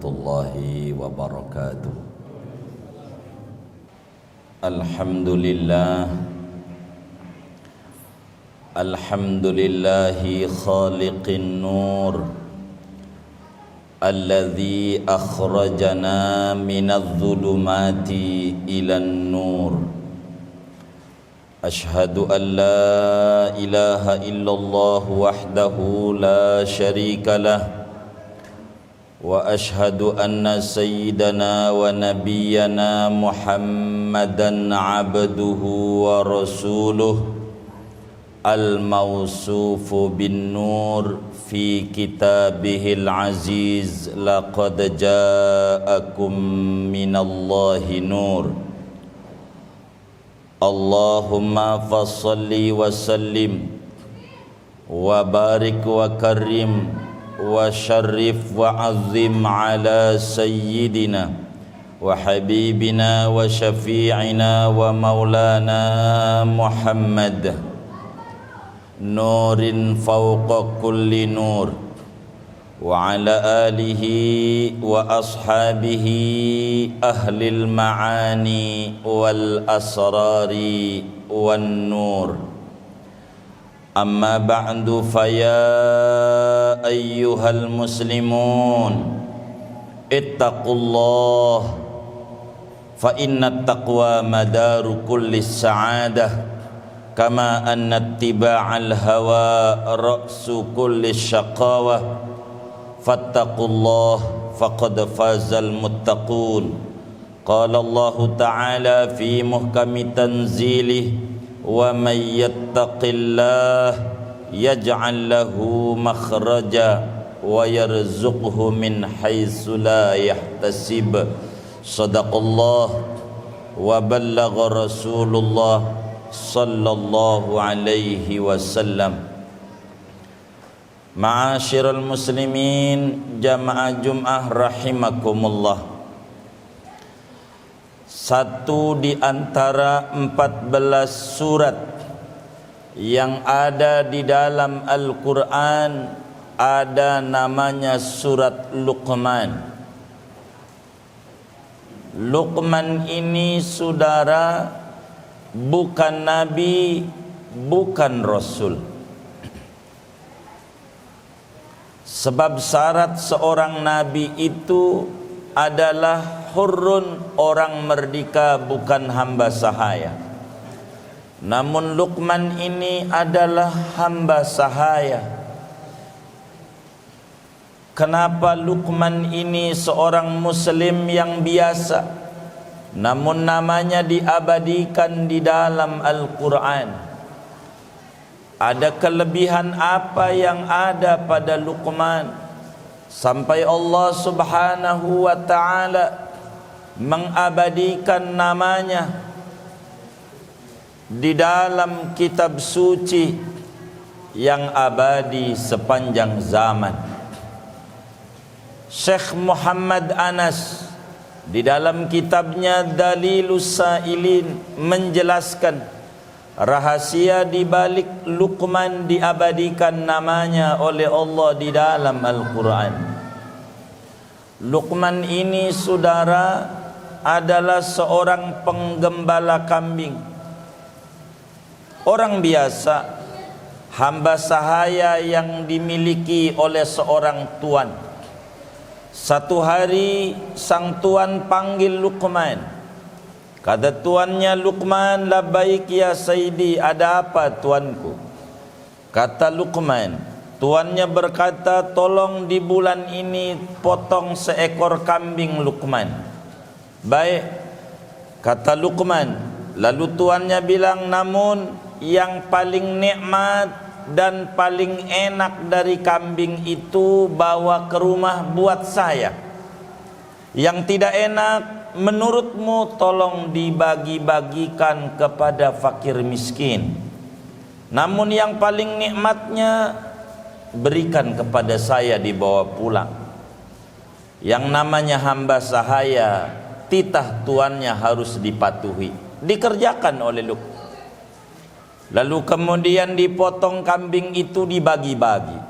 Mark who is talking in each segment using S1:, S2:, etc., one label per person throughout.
S1: warahmatullahi wabarakatuh. Alhamdulillah, alhamdulillahi khaliqin nur, alladzi akhrajana minadh dhulumati ilan nur. Ashhadu an la ilaha illallah wahdahu la syarika lah, wa ashhadu anna sayyidana wa nabiyyana Muhammadan abduhu wa rasuluh al-mawsufu bin nur fi kitabihil aziz. Laqad ja'akum minallahi nur. Allahumma fassalli wa sallim wa barik wa karim wa syarrif wa azim ala sayyidina wa habibina wa syafi'ina wa maulana Muhammad, nurin fawqa kulli nur, wa ala alihi wa ashabihi ahlil ma'ani wal asrari wan nur. Amma ba'du, faya ayyuhal muslimun ittaqullah, fa inna taqwa madaru kulli sa'adah, kama anna ittiba'al hawa ra'su kulli syaqawah. Fattaqullah faqad fazal muttaqun. Qala Allah ta'ala fi muhkami tanzilih, wa may yattaqillah yaj'al lahu makhraja wa yarzuqhu min haitsu la yahtasib. Shadaqallah wa ballagha Rasulullah sallallahu alaihi wasallam. Ma'asyiral muslimin, jamaah Jum'ah rahimakumullah. Satu di antara 14 surat yang ada di dalam Al-Quran ada namanya surat Luqman. Luqman ini, saudara, bukan nabi, bukan rasul. Sebab syarat seorang nabi itu adalah hurrun, orang merdeka, bukan hamba sahaya. Namun Luqman ini adalah hamba sahaya. Kenapa Luqman ini seorang muslim yang biasa, namun namanya diabadikan di dalam Al-Quran? Ada kelebihan apa yang ada pada Luqman sampai Allah Subhanahu wa ta'ala mengabadikan namanya di dalam kitab suci yang abadi sepanjang zaman? Syekh Muhammad Anas di dalam kitabnya Dalilus Sa'ilin menjelaskan rahasia di balik Luqman diabadikan namanya oleh Allah di dalam Al-Quran. Luqman ini, saudara, adalah seorang penggembala kambing. Orang biasa, hamba sahaya yang dimiliki oleh seorang tuan. Satu hari sang tuan panggil Luqman. Kata tuannya, Luqman, labbaik ya sayyidi, ada apa tuanku? Kata Luqman, tuannya berkata, tolong di bulan ini potong seekor kambing Luqman. Baik, kata Luqman. Lalu tuannya bilang, namun yang paling nikmat dan paling enak dari kambing itu bawa ke rumah buat saya. Yang tidak enak menurutmu tolong dibagi-bagikan kepada fakir miskin. Namun yang paling nikmatnya berikan kepada saya, dibawa pulang. Yang namanya hamba sahaya, titah tuannya harus dipatuhi. Dikerjakan oleh Luqman. Lalu kemudian dipotong kambing itu, dibagi-bagi.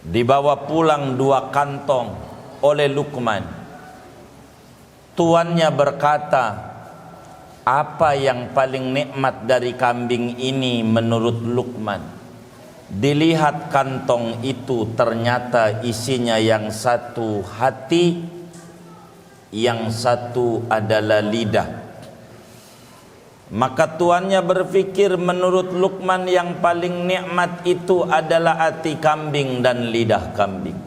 S1: Dibawa pulang 2 kantong oleh Luqman. Tuannya berkata, apa yang paling nikmat dari kambing ini menurut Luqman? Dilihat kantong itu, ternyata isinya yang satu hati, yang satu adalah lidah. Maka tuannya berfikir menurut Luqman yang paling nikmat itu adalah hati kambing dan lidah kambing.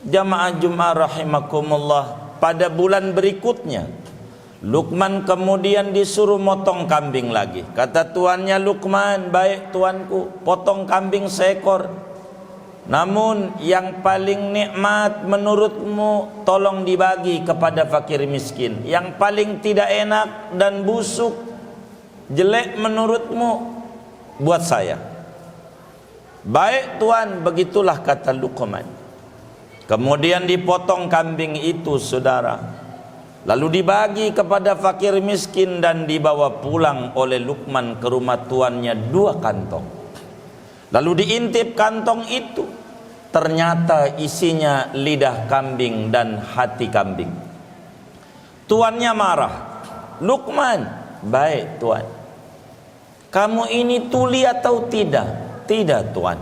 S1: Jamaah Jumat rahimakumullah, pada bulan berikutnya Luqman kemudian disuruh motong kambing lagi. Kata tuannya, Luqman, baik tuanku, potong kambing seekor. Namun yang paling nikmat menurutmu tolong dibagi kepada fakir miskin. Yang paling tidak enak dan busuk, jelek menurutmu buat saya. Baik tuan, begitulah kata Luqman. Kemudian dipotong kambing itu, saudara, lalu dibagi kepada fakir miskin dan dibawa pulang oleh Luqman ke rumah tuannya 2 kantong. Lalu diintip kantong itu, ternyata isinya lidah kambing dan hati kambing. Tuannya marah. Luqman, baik tuan, kamu ini tuli atau tidak? Tidak tuan.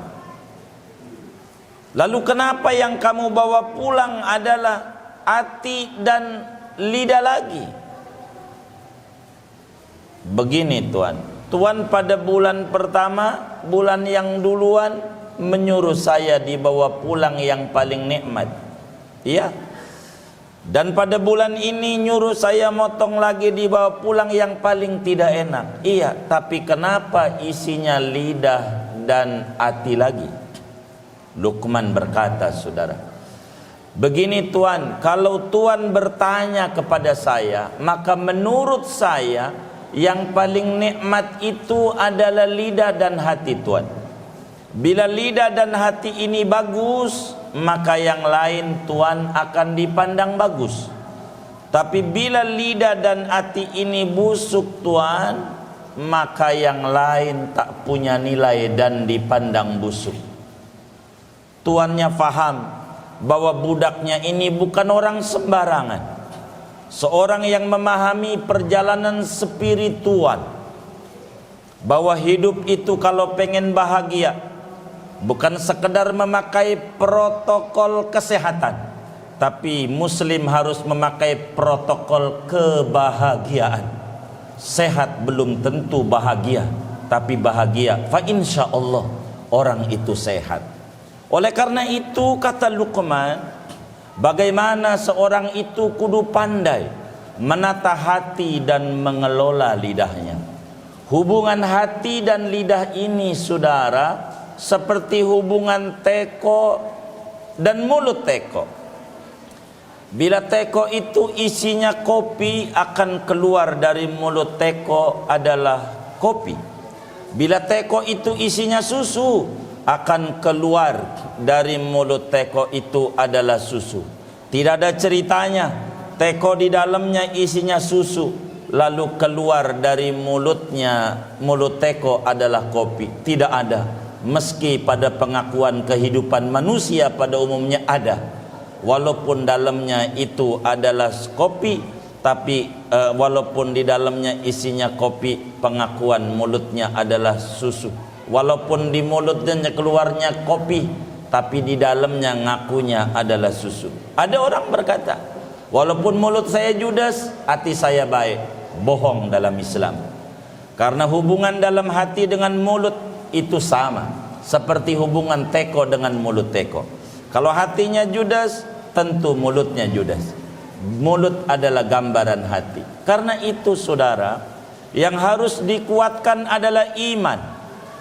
S1: Lalu kenapa yang kamu bawa pulang adalah hati dan lidah lagi? Begini tuan, tuan pada bulan pertama, bulan yang duluan, menyuruh saya dibawa pulang yang paling nikmat, iya. Dan pada bulan ini nyuruh saya motong lagi dibawa pulang yang paling tidak enak, iya. Tapi kenapa isinya lidah dan hati lagi? Luqman berkata, saudara, begini tuan, kalau tuan bertanya kepada saya, maka menurut saya yang paling nikmat itu adalah lidah dan hati tuan. Bila lidah dan hati ini bagus, maka yang lain tuan akan dipandang bagus. Tapi bila lidah dan hati ini busuk tuan, maka yang lain tak punya nilai dan dipandang busuk. Tuannya faham bahwa budaknya ini bukan orang sembarangan, seorang yang memahami perjalanan spiritual, bahwa hidup itu kalau pengen bahagia bukan sekedar memakai protokol kesehatan, tapi muslim harus memakai protokol kebahagiaan. Sehat belum tentu bahagia, tapi bahagia fa insyaallah orang itu sehat. Oleh karena itu kata Luqman, bagaimana seorang itu kudu pandai menata hati dan mengelola lidahnya. Hubungan hati dan lidah ini, saudara, seperti hubungan teko dan mulut teko. Bila teko itu isinya kopi, akan keluar dari mulut teko adalah kopi. Bila teko itu isinya susu, akan keluar dari mulut teko itu adalah susu. Tidak ada ceritanya teko di dalamnya isinya susu, lalu keluar dari mulut teko adalah kopi. Tidak ada. Meski pada pengakuan kehidupan manusia pada umumnya ada, walaupun dalamnya itu adalah kopi, tapi walaupun di dalamnya isinya kopi, pengakuan mulutnya adalah susu. Walaupun di mulutnya keluarnya kopi, tapi di dalamnya ngakunya adalah susu. Ada orang berkata, walaupun mulut saya judes, hati saya baik. Bohong dalam Islam. Karena hubungan dalam hati dengan mulut itu sama, seperti hubungan teko dengan mulut teko. Kalau hatinya judes, tentu mulutnya judes. Mulut adalah gambaran hati. Karena itu saudara, yang harus dikuatkan adalah iman.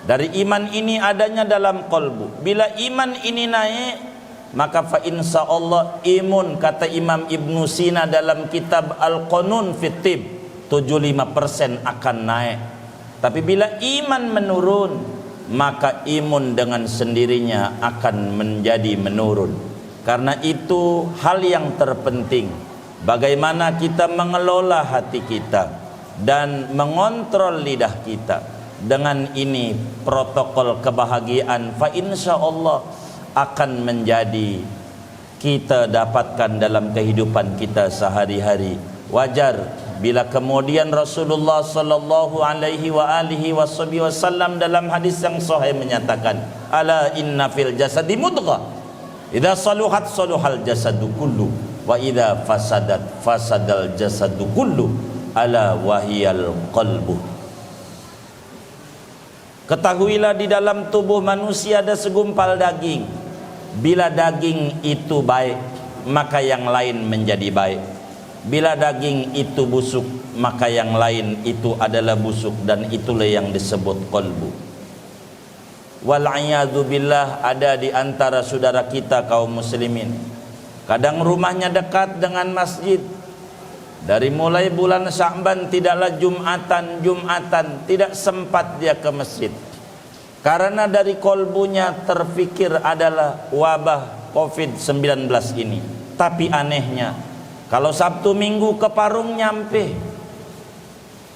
S1: Dari iman ini adanya dalam qalbu. Bila iman ini naik, maka fa insyaallah imun, kata Imam Ibnu Sina dalam kitab Al-Qanun fit Tib, 75% akan naik. Tapi bila iman menurun, maka imun dengan sendirinya akan menjadi menurun. Karena itu hal yang terpenting, bagaimana kita mengelola hati kita dan mengontrol lidah kita. dengan ini protokol kebahagiaan, fa insyaallah akan menjadi kita dapatkan dalam kehidupan kita sehari-hari. Wajar bila kemudian Rasulullah sallallahu alaihi wasallam dalam hadis yang sahih menyatakan, ala inna fil jasadi mudghah idza saluhat saluhal jasadu kullu wa idza fasadat fasadal jasadu kullu ala wahiyal qalbu. Ketahuilah di dalam tubuh manusia ada segumpal daging. Bila daging itu baik, maka yang lain menjadi baik. Bila daging itu busuk, maka yang lain itu adalah busuk, dan itulah yang disebut qalbu. Wal'iyadzu billah, ada di antara saudara kita kaum muslimin, kadang rumahnya dekat dengan masjid. Dari mulai bulan Sya'ban tidaklah Jumatan tidak sempat dia ke masjid. Karena dari kolbunya terfikir adalah wabah COVID-19 ini. Tapi anehnya, kalau Sabtu Minggu ke Parung nyampe.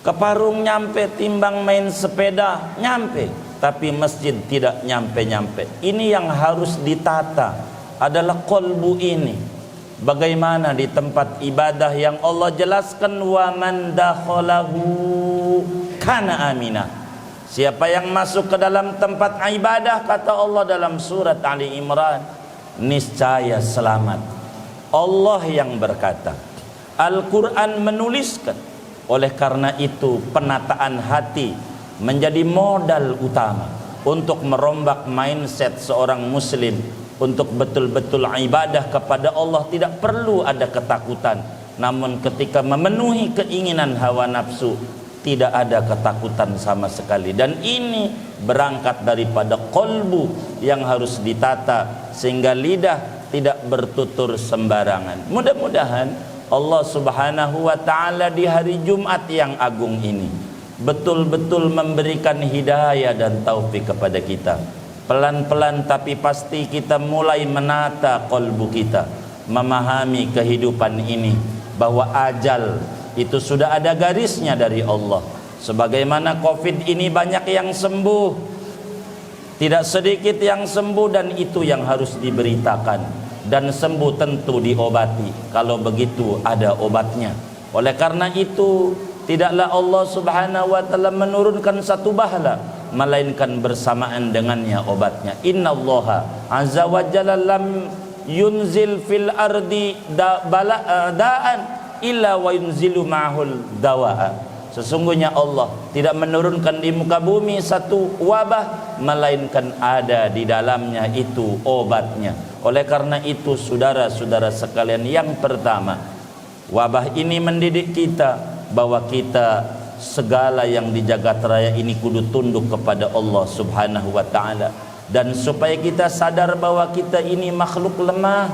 S1: Ke Parung nyampe, timbang main sepeda nyampe. Tapi masjid tidak nyampe-nyampe. Ini yang harus ditata adalah kolbu ini. Bagaimana di tempat ibadah yang Allah jelaskan, wa man dakhalahu kana amina. Siapa yang masuk ke dalam tempat ibadah, kata Allah dalam surat Ali Imran, niscaya selamat. Allah yang berkata, Al-Quran menuliskan. Oleh karena itu penataan hati menjadi modal utama untuk merombak mindset seorang muslim. Untuk betul-betul ibadah kepada Allah tidak perlu ada ketakutan. Namun ketika memenuhi keinginan hawa nafsu, tidak ada ketakutan sama sekali. Dan ini berangkat daripada kolbu yang harus ditata, sehingga lidah tidak bertutur sembarangan. Mudah-mudahan Allah subhanahu wa ta'ala di hari Jumat yang agung ini betul-betul memberikan hidayah dan taufik kepada kita. Pelan-pelan tapi pasti kita mulai menata kolbu kita, memahami kehidupan ini, bahwa ajal itu sudah ada garisnya dari Allah. Sebagaimana COVID ini banyak yang sembuh, tidak sedikit yang sembuh, dan itu yang harus diberitakan. Dan sembuh tentu diobati, kalau begitu ada obatnya. Oleh karena itu tidaklah Allah subhanahu wa ta'ala menurunkan satu bahala melainkan bersamaan dengannya obatnya. Innallaha azza wa jalla lam yunzil fil ardi da'an illa wa yunzilu ma'hul dawa'a. Sesungguhnya Allah tidak menurunkan di muka bumi satu wabah melainkan ada di dalamnya itu obatnya. Oleh karena itu saudara-saudara sekalian, yang pertama, wabah ini mendidik kita bahwa kita segala yang di jagat raya ini kudu tunduk kepada Allah subhanahu wa ta'ala. Dan supaya kita sadar bahwa kita ini makhluk lemah,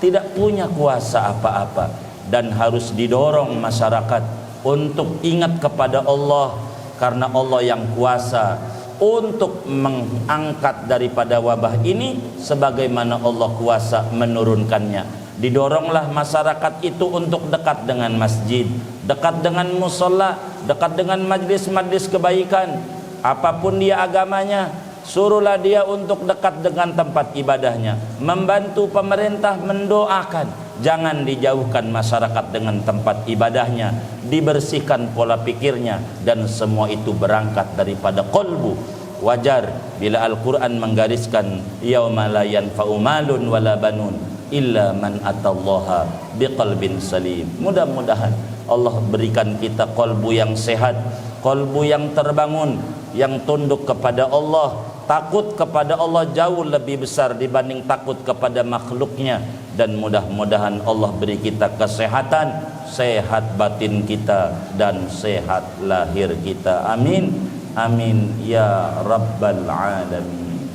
S1: tidak punya kuasa apa-apa, dan harus didorong masyarakat untuk ingat kepada Allah, karena Allah yang kuasa untuk mengangkat daripada wabah ini sebagaimana Allah kuasa menurunkannya. Didoronglah masyarakat itu untuk dekat dengan masjid, dekat dengan musola, dekat dengan majlis-majlis kebaikan. Apapun dia agamanya, suruhlah dia untuk dekat dengan tempat ibadahnya. Membantu pemerintah mendoakan, jangan dijauhkan masyarakat dengan tempat ibadahnya. Dibersihkan pola pikirnya, dan semua itu berangkat daripada qalbu. Wajar bila Al-Quran menggariskan yauma la yanfa'u malun wala banun illa man atallaha biqalbin salim. Mudah-mudahan Allah berikan kita kolbu yang sehat, kolbu yang terbangun, yang tunduk kepada Allah, takut kepada Allah jauh lebih besar dibanding takut kepada makhluknya. Dan mudah-mudahan Allah beri kita kesehatan, sehat batin kita dan sehat lahir kita. Amin, amin ya rabbal alamin.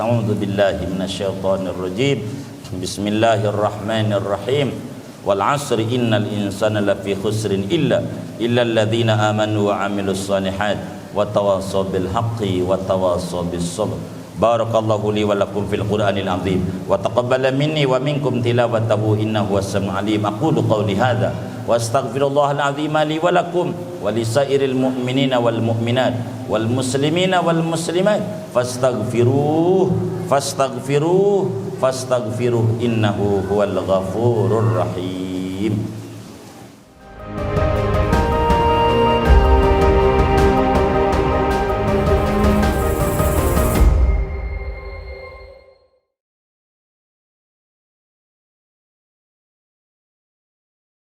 S1: A'udzu billahi minasyaitonir rajim. Bismillahirrahmanirrahim. Wal 'asri innal insana lafi khusrin illa alladziina amanu wa 'amilus shalihat wa tawassaw bil haqqi wa tawassaw bis sabr. Barakallahu li wa lakum fil Qur'anil 'azim wa taqabbala minni wa minkum tilawatahu innahu was-sami'ul 'alim. Aqulu qawli hadza wa astaghfirullahal 'azim li wa lakum wa lisairil mu'minina wal mu'minat wal muslimina wal muslimat fastaghfiruh innahu huwal ghafurur rahim.